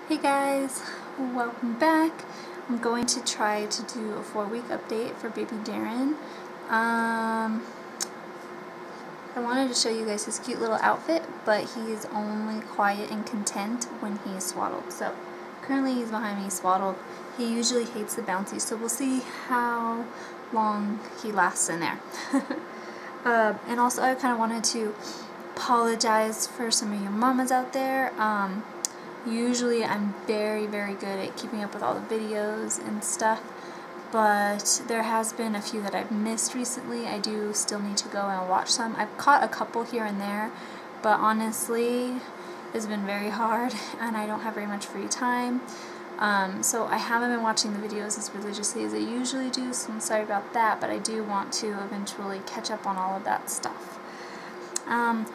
Hey guys, welcome back. I'm going to try to do a 4-week update for baby Darren. I wanted to show you guys his cute little outfit, but he is only quiet and content when he is swaddled. So currently he's behind me swaddled. He usually hates the bouncy, so we'll see how long he lasts in there. And also I kind of wanted to apologize for some of your mamas out there. Usually I'm very good at keeping up with all the videos and stuff, but there has been a few that I've missed recently. I do still need to go and watch some. I've caught a couple here and there, but honestly it's been very hard and I don't have very much free time. So I haven't been watching the videos as religiously as I usually do, so I'm sorry about that, but I do want to eventually catch up on all of that stuff.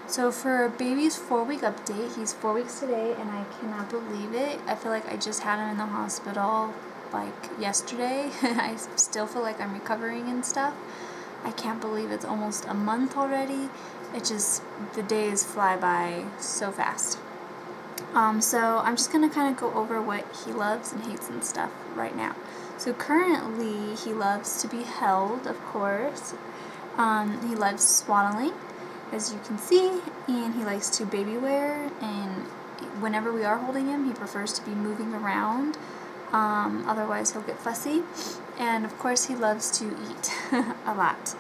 So for baby's 4-week update, he's 4 weeks today, and I cannot believe it. I feel like I just had him in the hospital like yesterday. I still feel like I'm recovering and stuff. I can't believe it's almost a month already. The days fly by so fast. So I'm just going to kind of go over what he loves and hates and stuff right now. So currently he loves to be held, of course. He loves swaddling, as you can see, and he likes to baby wear, and whenever we are holding him he prefers to be moving around, otherwise he'll get fussy. And of course he loves to eat a lot.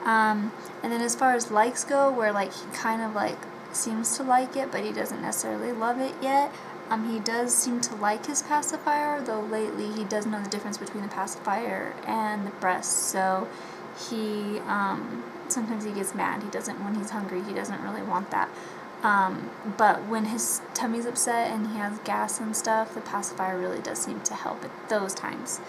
And then as far as likes go, where like he kind of like seems to like it but he doesn't necessarily love it yet, he does seem to like his pacifier, though lately he does know the difference between the pacifier and the breast, so he sometimes he gets mad. When he's hungry, he doesn't really want that. But when his tummy's upset and he has gas and stuff, the pacifier really does seem to help at those times.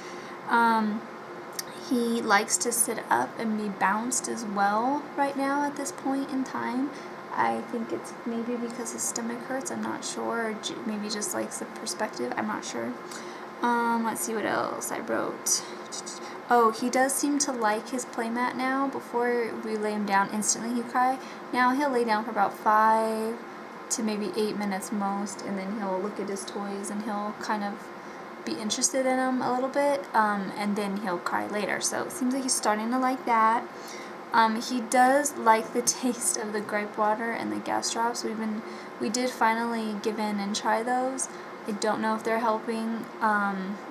He likes to sit up and be bounced as well right now at this point in time. I think it's maybe because his stomach hurts, I'm not sure, or maybe just likes the perspective, I'm not sure. Let's see what else I wrote. Oh, he does seem to like his playmat now. Before we lay him down, instantly he'd cry. Now he'll lay down for about 5 to maybe 8 minutes most, and then he'll look at his toys and he'll kind of be interested in them a little bit, and then he'll cry later. So it seems like he's starting to like that. He does like the taste of the gripe water and the gas drops. We did finally give in and try those. I don't know if they're helping.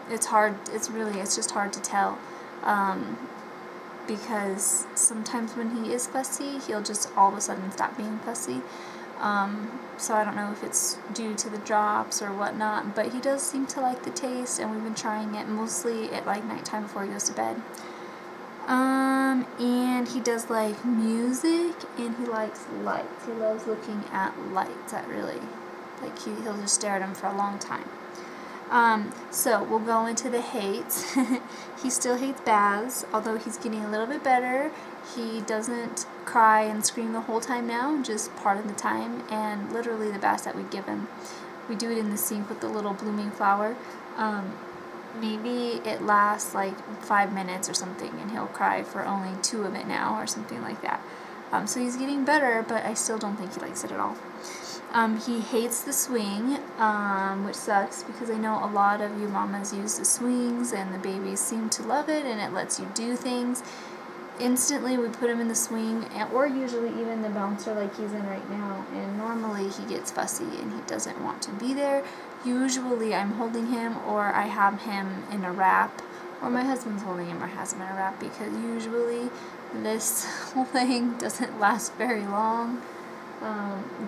It's hard. It's just hard to tell. Because sometimes when he is fussy, he'll just all of a sudden stop being fussy. So I don't know if it's due to the drops or whatnot, but he does seem to like the taste, and we've been trying it mostly at like nighttime before he goes to bed. And he does like music, and he likes lights. He loves looking at lights. That really, like, he'll just stare at them for a long time. So we'll go into the hates. He still hates baths, although he's getting a little bit better. He doesn't cry and scream the whole time now, just part of the time, and literally the baths that we give him, we do it in the sink with the little blooming flower. Maybe it lasts like 5 minutes or something, and he'll cry for only 2 of it now or something like that. So he's getting better, but I still don't think he likes it at all. He hates the swing, which sucks because I know a lot of you mamas use the swings and the babies seem to love it and it lets you do things. Instantly we put him in the swing, or usually even the bouncer like he's in right now, and normally he gets fussy and he doesn't want to be there. Usually I'm holding him, or I have him in a wrap, or my husband's holding him or has him in a wrap, because usually this whole thing doesn't last very long.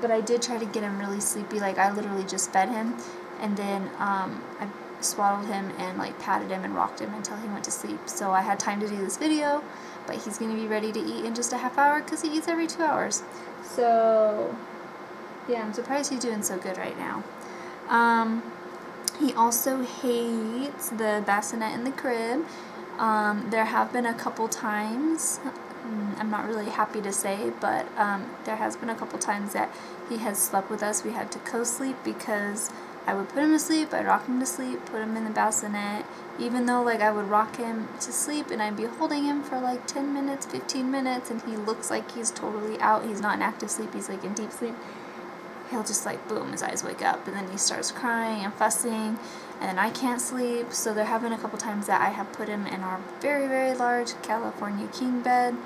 But I did try to get him really sleepy. Like, I literally just fed him, and then I swaddled him and like patted him and rocked him until he went to sleep. So I had time to do this video, but he's going to be ready to eat in just a half hour because he eats every 2 hours. So yeah, I'm surprised he's doing so good right now. He also hates the bassinet in the crib. There have been a couple times, I'm not really happy to say, but there has been a couple times that he has slept with us. We had to co-sleep because I would put him to sleep, I'd rock him to sleep, put him in the bassinet, even though like I would rock him to sleep and I'd be holding him for like 10 minutes, 15 minutes, and he looks like he's totally out. He's not in active sleep, he's like in deep sleep. he'll just like boom, his eyes wake up, and then he starts crying and fussing, and then I can't sleep. So there have been a couple times that I have put him in our very, very large California king bed,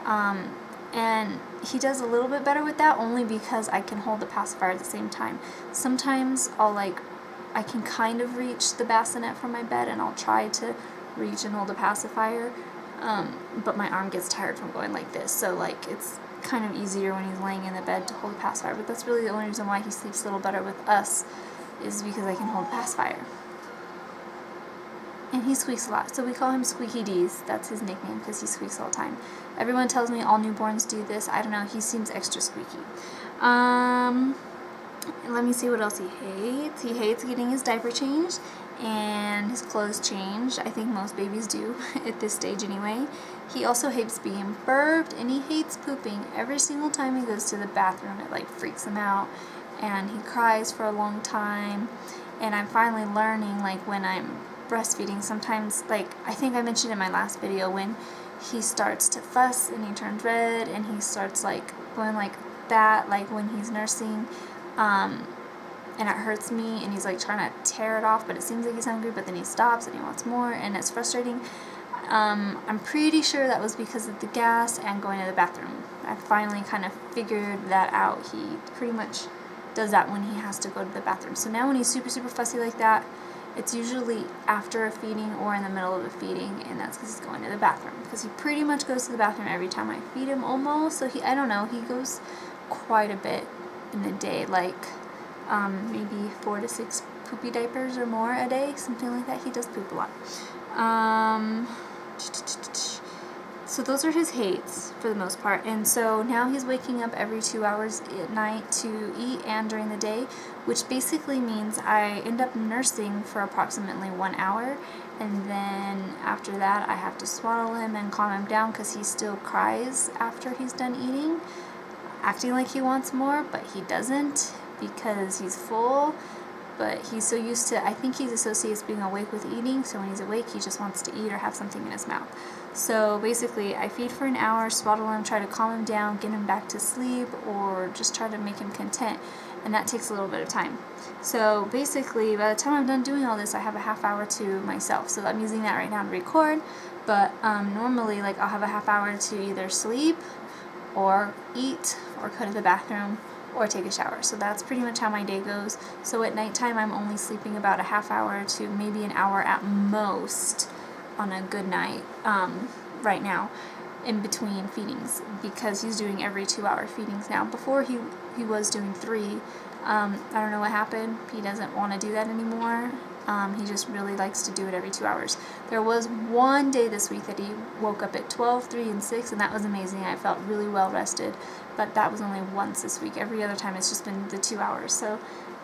and he does a little bit better with that, only because I can hold the pacifier at the same time. Sometimes I can kind of reach the bassinet from my bed, and I'll try to reach and hold the pacifier, but my arm gets tired from going like this, so like it's kind of easier when he's laying in the bed to hold the pacifier. But that's really the only reason why he sleeps a little better with us, is because I can hold the pacifier. And he squeaks a lot, so we call him Squeaky D's. That's his nickname, because he squeaks all the time. Everyone tells me all newborns do this. I don't know, he seems extra squeaky. Let me see what else he hates. He hates getting his diaper changed and his clothes changed. I think most babies do at this stage anyway. He also hates being burped, and he hates pooping. Every single time he goes to the bathroom, it like freaks him out, and he cries for a long time. And I'm finally learning, like when I'm breastfeeding, sometimes, like I think I mentioned in my last video, when he starts to fuss and he turns red and he starts like going like that, like when he's nursing, and it hurts me, and he's like trying to tear it off, but it seems like he's hungry, but then he stops and he wants more, and it's frustrating. I'm pretty sure that was because of the gas and going to the bathroom. I finally kind of figured that out. He pretty much does that when he has to go to the bathroom. So now when he's super, super fussy like that, it's usually after a feeding or in the middle of a feeding, and that's because he's going to the bathroom. Because he pretty much goes to the bathroom every time I feed him, almost. So I don't know, he goes quite a bit in the day, like maybe 4 to 6 poopy diapers or more a day, something like that. He does poop a lot. So those are his hates for the most part. And so now he's waking up every 2 hours at night to eat and during the day, which basically means I end up nursing for approximately 1 hour, and then after that I have to swaddle him and calm him down, because he still cries after he's done eating, acting like he wants more, but he doesn't, because he's full. But he's so used to, I think he associates being awake with eating, so when he's awake he just wants to eat or have something in his mouth. So basically I feed for an hour, swaddle him, try to calm him down, get him back to sleep, or just try to make him content, and that takes a little bit of time. So basically by the time I'm done doing all this, I have a half hour to myself. So I'm using that right now to record, but normally like I'll have a half hour to either sleep or eat or go to the bathroom or take a shower. So that's pretty much how my day goes. So at nighttime I'm only sleeping about a half hour to maybe an hour at most on a good night right now, in between feedings, because he's doing every 2 hour feedings now. Before he was doing 3. I don't know what happened. He doesn't want to do that anymore. He just really likes to do it every 2 hours. There was one day this week that he woke up at 12, 3, and 6, and that was amazing. I felt really well rested, but that was only once this week. Every other time it's just been the 2 hours. So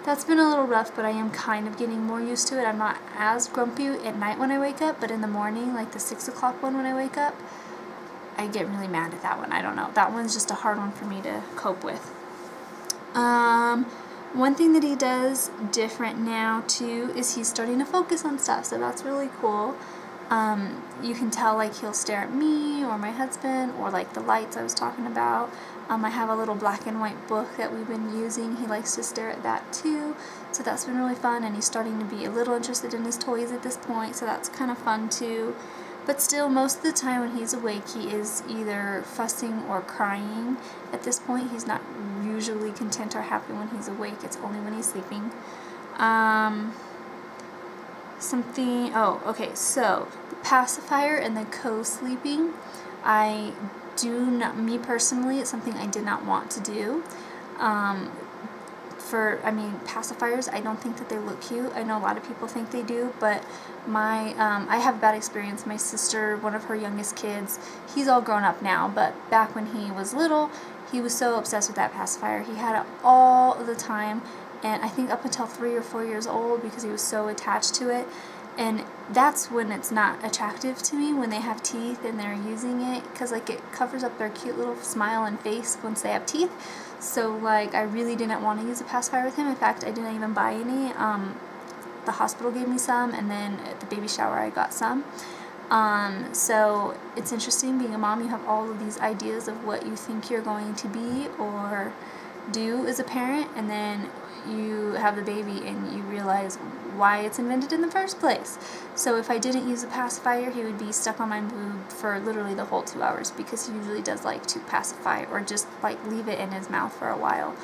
that's been a little rough, but I am kind of getting more used to it. I'm not as grumpy at night when I wake up, but in the morning, like the 6 o'clock one when I wake up, I get really mad at that one. I don't know. That one's just a hard one for me to cope with. One thing that he does different now too is he's starting to focus on stuff, so that's really cool. You can tell, like, he'll stare at me or my husband, or like the lights I was talking about. I have a little black and white book that we've been using. He likes to stare at that too, so that's been really fun, and he's starting to be a little interested in his toys at this point, so that's kind of fun too. But still, most of the time when he's awake, he is either fussing or crying. At this point, he's not usually content or happy when he's awake. It's only when he's sleeping. So the pacifier and the co-sleeping, me personally, it's something I did not want to do. Pacifiers, I don't think that they look cute. I know a lot of people think they do, but I have a bad experience. My sister, one of her youngest kids, he's all grown up now, but back when he was little, he was so obsessed with that pacifier. He had it all the time, and I think up until 3 or 4 years old, because he was so attached to it. And that's when it's not attractive to me, when they have teeth and they're using it, because like it covers up their cute little smile and face once they have teeth. So like I really didn't want to use a pacifier with him. In fact, I didn't even buy any. The hospital gave me some, and then at the baby shower I got some. So it's interesting being a mom. You have all of these ideas of what you think you're going to be, or do as a parent, and then you have the baby and you realize why it's invented in the first place. So if I didn't use a pacifier, he would be stuck on my boob for literally the whole 2 hours, because he usually does like to pacify or just like leave it in his mouth for a while.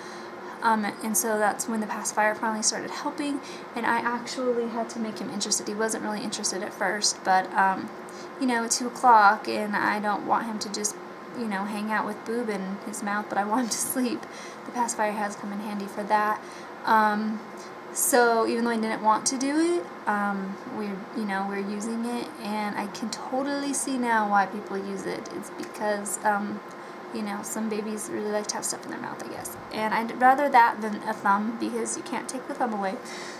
And so that's when the pacifier finally started helping, and I actually had to make him interested. He wasn't really interested at first, but you know, 2 o'clock, and I don't want him to just, you know, hang out with boob in his mouth, but I want him to sleep. The pacifier has come in handy for that. So even though I didn't want to do it, we're using it, and I can totally see now why people use it. It's because you know, some babies really like to have stuff in their mouth, I guess. And I'd rather that than a thumb, because you can't take the thumb away.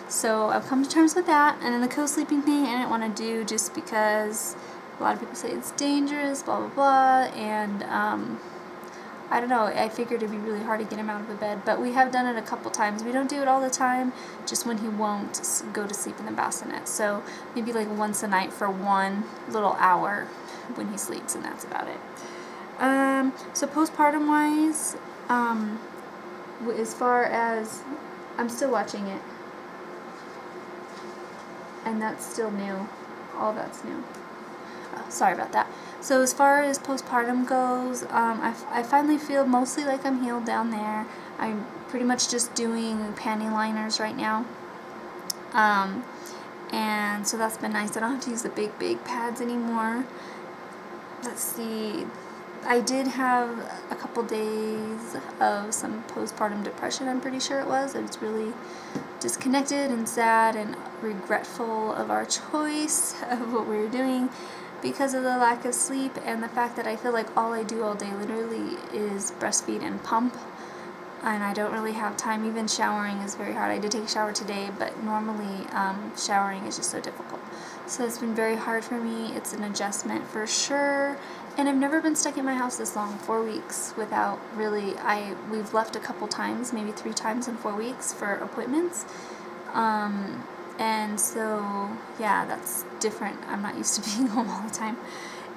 So I've come to terms with that. And then the co-sleeping thing I didn't want to do, just because a lot of people say it's dangerous, blah, blah, blah. And I don't know, I figured it'd be really hard to get him out of the bed. But we have done it a couple times. We don't do it all the time, just when he won't go to sleep in the bassinet. So maybe like once a night for 1 little hour when he sleeps, and that's about it. So postpartum wise, as far as, I'm still watching it, and that's still new. All that's new. Oh, sorry about that. So as far as postpartum goes, I finally feel mostly like I'm healed down there. I'm pretty much just doing panty liners right now. And so that's been nice. I don't have to use the big pads anymore. Let's see. I did have a couple days of some postpartum depression, I'm pretty sure it was. I was really disconnected and sad and regretful of our choice of what we were doing because of the lack of sleep and the fact that I feel like all I do all day literally is breastfeed and pump, and I don't really have time. Even showering is very hard. I did take a shower today, but normally showering is just so difficult. So it's been very hard for me. It's an adjustment for sure. And I've never been stuck in my house this long, 4 weeks, without really, we've left a couple times, maybe 3 times in 4 weeks for appointments. And so, yeah, that's different. I'm not used to being home all the time.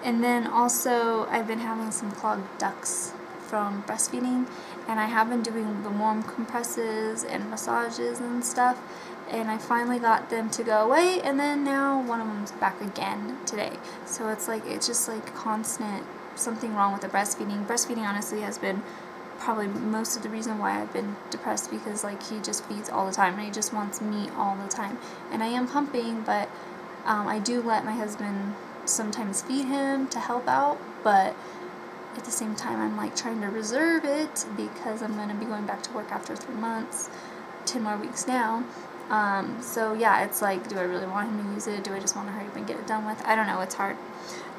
And then also, I've been having some clogged ducts from breastfeeding, and I have been doing the warm compresses and massages and stuff, and I finally got them to go away, and then now one of them's back again today. So it's just like constant something wrong with the breastfeeding. Breastfeeding honestly has been probably most of the reason why I've been depressed, because like he just feeds all the time and he just wants me all the time. And I am pumping, but I do let my husband sometimes feed him to help out, but at the same time I'm like trying to reserve it because I'm going to be going back to work after 3 months, 10 more weeks now. So yeah, it's like, do I really want him to use it? Do I just want to hurry up and get it done with? I don't know, it's hard.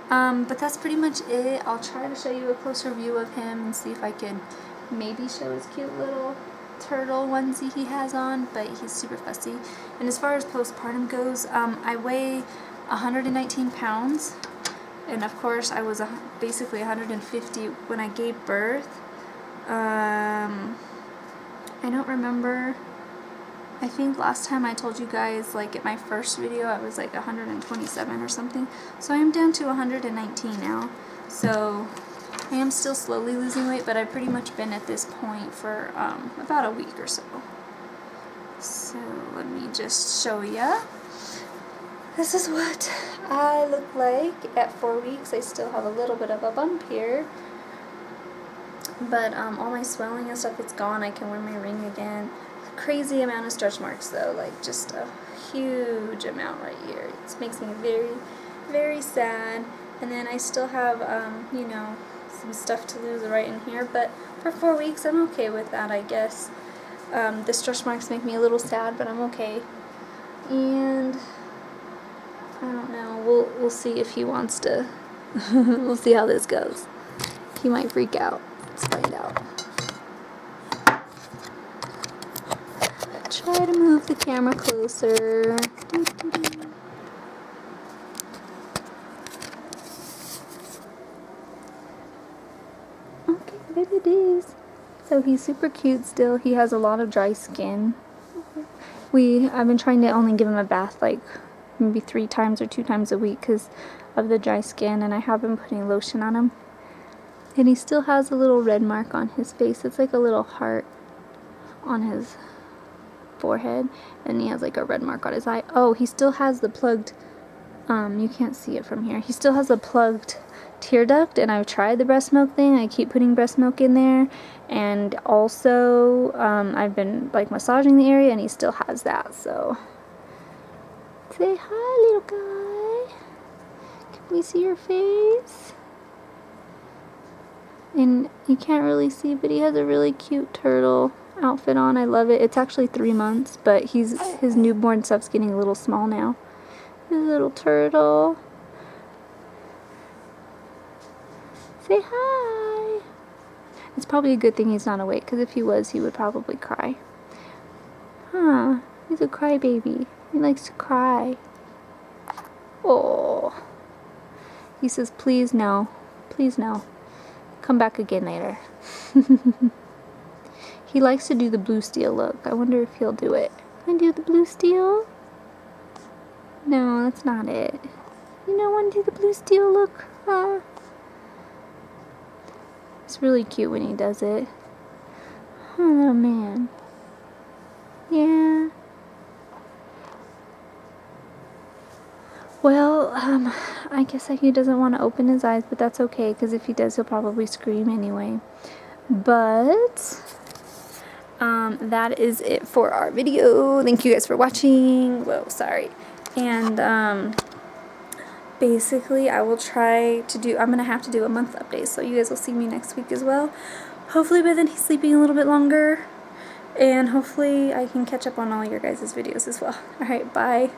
But that's pretty much it. I'll try to show you a closer view of him and see if I could maybe show his cute little turtle onesie he has on, but he's super fussy. And as far as postpartum goes, I weigh 119 pounds, and of course I was basically 150 when I gave birth. I don't remember. I think last time I told you guys, like at my first video, I was like 127 or something. So I am down to 119 now. So I am still slowly losing weight, but I've pretty much been at this point for about a week or so. So let me just show ya. This is what I look like at 4 weeks. I still have a little bit of a bump here, but all my swelling and stuff, it's gone. I can wear my ring again. Crazy amount of stretch marks though, like just a huge amount right here. It makes me very, very sad. And then I still have, you know, some stuff to lose right in here, but for 4 weeks I'm okay with that, I guess. The stretch marks make me a little sad, but I'm okay. And I don't know, we'll see if he wants to. We'll see how this goes. He might freak out. Let's find out. Try to move the camera closer. Okay, there it is. So he's super cute still. He has a lot of dry skin. I've been trying to only give him a bath like maybe 3 times or 2 times a week because of the dry skin, and I have been putting lotion on him. And he still has a little red mark on his face. It's like a little heart. on his forehead, and he has like a red mark on his eye. Oh, he still has the plugged, you can't see it from here. He still has a plugged tear duct, and I've tried the breast milk thing. I keep putting breast milk in there, and also I've been like massaging the area, and he still has that. So say hi, little guy. Can we see your face? And you can't really see, but he has a really cute turtle outfit on. I love it. It's actually 3 months, but his newborn stuff's getting a little small now. His little turtle. Say hi. It's probably a good thing he's not awake, because if he was, he would probably cry. Huh. He's a crybaby. He likes to cry. Oh. He says, please no. Please no. Come back again later. He likes to do the blue steel look. I wonder if he'll do it. Wanna do the blue steel? No, that's not it. You don't want to do the blue steel look? Huh? It's really cute when he does it. Oh, little man. Yeah. Well, I guess he doesn't want to open his eyes, but that's okay, because if he does, he'll probably scream anyway. But that is it for our video. Thank you guys for watching. Whoa, sorry. And basically, I will try to do, I'm going to have to do a month update, so you guys will see me next week as well. Hopefully by then he's sleeping a little bit longer, and hopefully I can catch up on all your guys' videos as well. Alright, bye.